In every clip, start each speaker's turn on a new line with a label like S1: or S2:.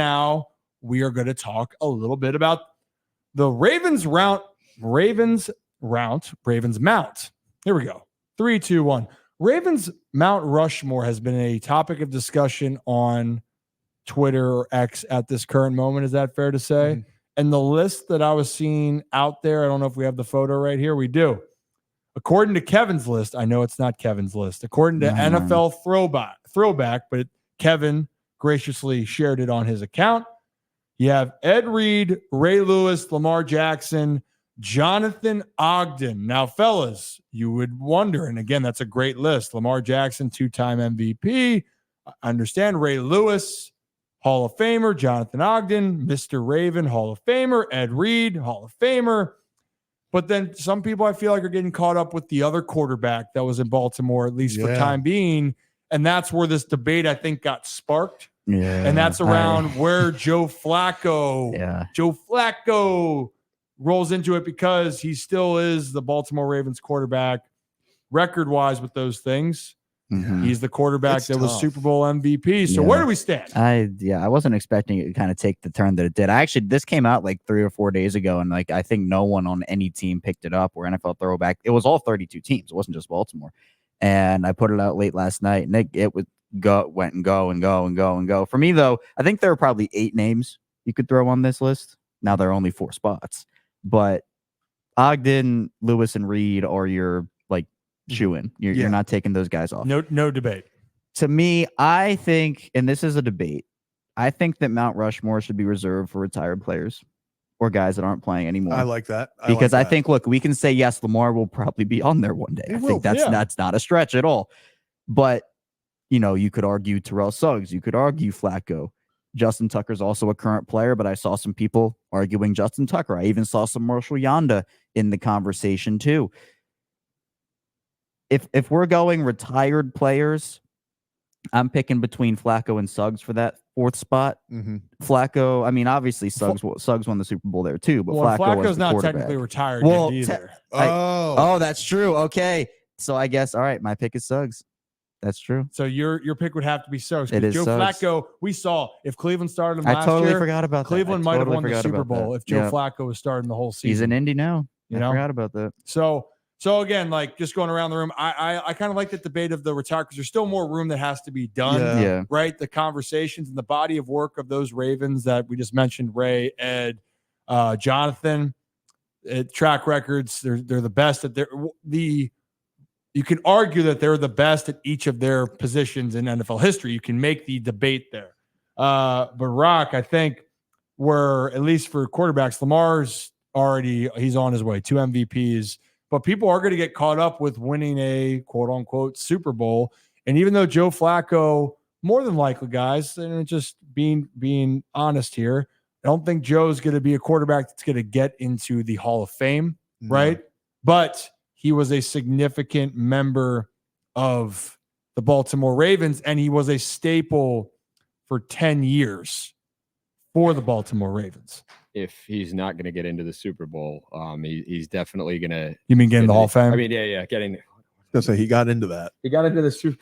S1: Now we are going to talk a little bit about the Ravens Mount. Here we go. 3, 2, 1. Ravens Mount Rushmore has been a topic of discussion on Twitter or X at this current moment. Is that fair to say? Mm-hmm. And the list that I was seeing out there, I don't know if we have the photo right here. We do. According to Kevin's list, I know it's not Kevin's list. According to NFL Throwback, but Kevin graciously shared it on his account. You have Ed Reed, Ray Lewis, Lamar Jackson, Jonathan Ogden. Now, fellas, you would wonder, and again, that's a great list. Lamar Jackson, 2-time MVP. I understand Ray Lewis, Hall of Famer. Jonathan Ogden, Mr. Raven, Hall of Famer. Ed Reed, Hall of Famer. But then some people I feel like are getting caught up with the other quarterback that was in Baltimore, at least for time being. And that's where this debate, I think, got sparked. Yeah, and that's around where Joe Flacco rolls into it, because he still is the Baltimore Ravens quarterback record-wise with those things. Mm-hmm. He's the quarterback that was Super Bowl MVP. So where do we stand?
S2: I wasn't expecting it to kind of take the turn that it did. This came out like 3 or 4 days ago, and I think no one on any team picked it up, or NFL Throwback. It was all 32 teams. It wasn't just Baltimore. And I put it out late last night, and it went and go. For me, though, I think there are probably 8 names you could throw on this list. Now there are only 4 spots, but Ogden, Lewis, and Reed are your chew-in. You're not taking those guys off.
S1: No debate.
S2: To me, I think, and this is a debate, I think that Mount Rushmore should be reserved for retired players or guys that aren't playing anymore.
S3: I like that.
S2: I think, look, we can say, yes, Lamar will probably be on there one day. I think that's not a stretch at all. But, you could argue Terrell Suggs. You could argue Flacco. Justin Tucker's also a current player, but I saw some people arguing Justin Tucker. I even saw some Marshall Yanda in the conversation too. If we're going retired players, I'm picking between Flacco and Suggs for that 4th spot. Mm-hmm. Flacco, obviously Suggs won the Super Bowl there too, but
S1: Flacco's not technically retired yet either.
S2: That's true. Okay, so I guess my pick is Suggs. That's true.
S1: So your pick would have to be Suggs.
S2: It is
S1: Joe
S2: Suggs.
S1: Flacco. We saw if Cleveland started him last
S2: year. I totally
S1: year,
S2: forgot about
S1: Cleveland
S2: that.
S1: might have won the Super Bowl if Joe Flacco was starting the whole season.
S2: He's in Indy now. I forgot about that.
S1: So again, just going around the room, I kind of like the debate of the retire, because there's still more room that has to be done.
S2: Yeah.
S1: Right. The conversations and the body of work of those Ravens that we just mentioned, Ray, Ed, Jonathan, track records. They're the best at you can argue that they're the best at each of their positions in NFL history. You can make the debate there. But Rock, I think at least for quarterbacks, Lamar's he's on his way, 2 MVPs. But people are going to get caught up with winning a quote-unquote Super Bowl. And even though Joe Flacco, more than likely, guys, and just being honest here, I don't think Joe's going to be a quarterback that's going to get into the Hall of Fame, right? But he was a significant member of the Baltimore Ravens, and he was a staple for 10 years for the Baltimore Ravens.
S4: If he's not going to get into the Super Bowl, he's definitely going to.
S1: You mean get in the Hall of Fame?
S4: Getting.
S3: I'll say he got into that.
S4: He got into the Super.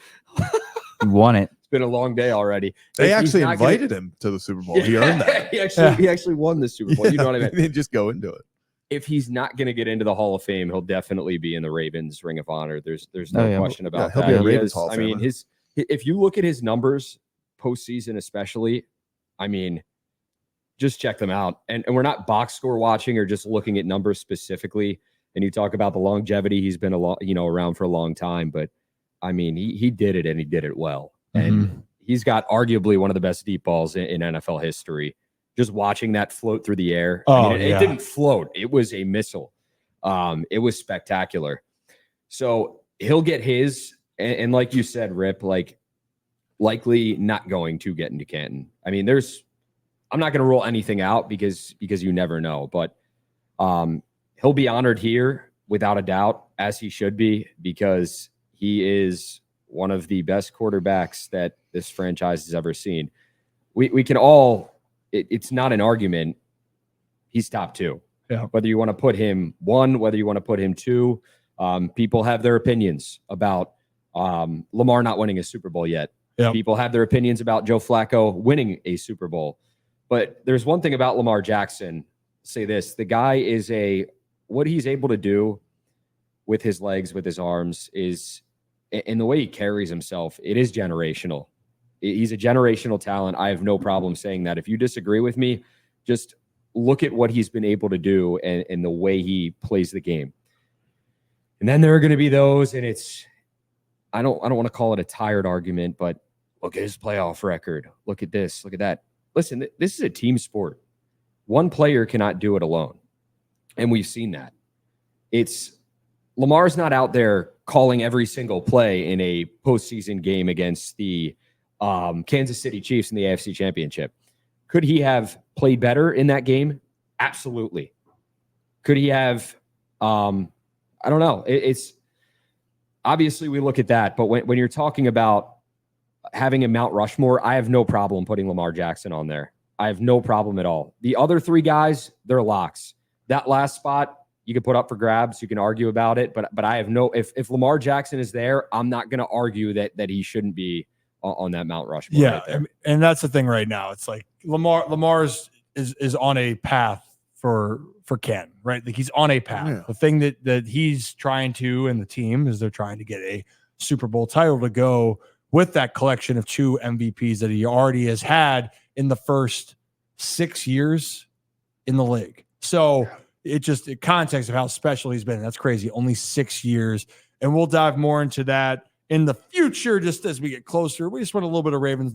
S2: He won it.
S4: It's been a long day already.
S3: They actually invited him to the Super Bowl. He earned that.
S4: He actually won the Super Bowl. You know what I mean?
S3: He didn't just go into it.
S4: If he's not going to get into the Hall of Fame, he'll definitely be in the Ravens Ring of Honor. There's no question about that.
S3: He'll be a Ravens Hall of Famer.
S4: If you look at his numbers, postseason especially, just check them out. And we're not box score watching or just looking at numbers specifically. And you talk about the longevity. He's been around for a long time, but he did it, and he did it well. Mm-hmm. And he's got arguably one of the best deep balls in NFL history. Just watching that float through the air. It didn't float. It was a missile. It was spectacular. So he'll get his, and like you said, Rip, likely not going to get into Canton. I'm not going to rule anything out because you never know, but he'll be honored here without a doubt, as he should be, because he is one of the best quarterbacks that this franchise has ever seen. We can all, it's not an argument. He's top 2.
S1: Yeah.
S4: Whether you want to put him 1, whether you want to put him 2, people have their opinions about Lamar not winning a Super Bowl yet.
S1: Yeah.
S4: People have their opinions about Joe Flacco winning a Super Bowl. But there's one thing about Lamar Jackson. Say this: the guy is what he's able to do with his legs, with his arms, is in the way he carries himself. It is generational. He's a generational talent. I have no problem saying that. If you disagree with me, just look at what he's been able to do and the way he plays the game. And then there are going to be those, and I don't want to call it a tired argument, but look at his playoff record. Look at this. Look at that. Listen, this is a team sport. One player cannot do it alone. And we've seen that. Lamar's not out there calling every single play in a postseason game against the Kansas City Chiefs in the AFC Championship. Could he have played better in that game? Absolutely. Could he have, I don't know. It's obviously we look at that, but when you're talking about having a Mount Rushmore, I have no problem putting Lamar Jackson on there. I have no problem at all. The other three guys, they're locks. That last spot, you can put up for grabs. You can argue about it, but I have no. If Lamar Jackson is there, I'm not going to argue that he shouldn't be on that Mount Rushmore.
S1: Yeah,
S4: right there.
S1: and that's the thing right now. It's like Lamar's is on a path for Ken, right? Like he's on a path.
S3: Yeah.
S1: The thing that he's trying to, and the team is they're trying to get a Super Bowl title to go with that collection of 2 MVPs that he already has had in the first 6 years in the league. So context of how special he's been. That's crazy. Only 6 years. And we'll dive more into that in the future, just as we get closer. We just want a little bit of Ravens